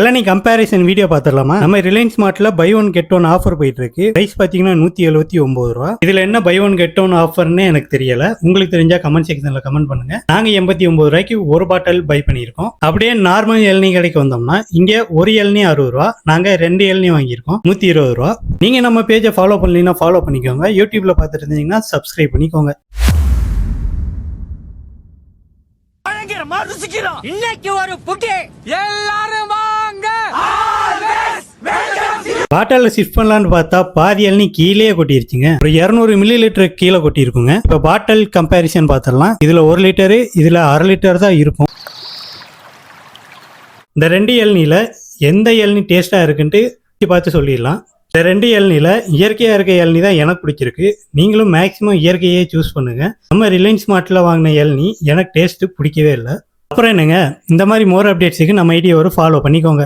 இளநீ comparison video பார்த்துடலாமா? நம்ம ரிலையன்ஸ் மார்ட்ல buy one get one offer போயிட்டு இருக்கு. பிரைஸ் பாத்தீங்கன்னா 179 ரூபா. இதுல என்ன பை ஒன் கெட் ஒன் ஆஃபர்னு எனக்கு தெரியல. உங்களுக்கு தெரிஞ்சா கமெண்ட் செக்ஷன்ல கமெண்ட் பண்ணுங்க. நாங்க 89 ரூபாய்க்கு ஒரு பாட்டில் பை பண்ணியிருக்கோம். அப்படியே நார்மல் இளநீ கடைக்கு வந்தோம்னா இங்க ஒரு இளநீ 60 ரூபா, நாங்க 2 இளநீ வாங்கியிருக்கோம் 120 ரூபா. நீங்க நம்ம பேஜை ஃபாலோ பண்ணீங்கன்னா ஃபாலோ பண்ணிக்கோங்க. யூடியூப்ல பார்த்துட்டு இருந்தீங்கன்னா சப்ஸ்கிரைப் பண்ணிக்கோங்க. இன்னைக்கு ஒரு புட்டி எல்லாரும் வாங்க. பாட்டில ஷிஃப்ட் பண்ணலான்னு பார்த்தா பாதி இளநீ கீழே கொட்டிருச்சுங்க. ஒரு 200 மில்லி லிட்டர் கீழே கொட்டிருக்குங்க. இப்போ பாட்டில் கம்பேரிசன் பார்த்துடலாம். இதுல 1 லிட்டரு, இதுல 1/2 லிட்டர் தான் இருக்கும். இந்த 2 இளநீல எந்த இளநீ டேஸ்டா இருக்குன்ட்டு பார்த்து சொல்லிடலாம். இந்த 2 இளநீல இயற்கையா இருக்க இளநீ தான் எனக்கு பிடிச்சிருக்கு. நீங்களும் மேக்சிமம் இயற்கையே சூஸ் பண்ணுங்க. நம்ம ரிலையன்ஸ் மார்ட்ல வாங்கின இளநீ எனக்கு டேஸ்ட் பிடிக்கவே இல்லை. அப்புறம் என்னங்க, இந்த மாதிரி மோர் அப்டேட்ஸுக்கு நம்ம ஐடியா ஃபாலோ பண்ணிக்கோங்க.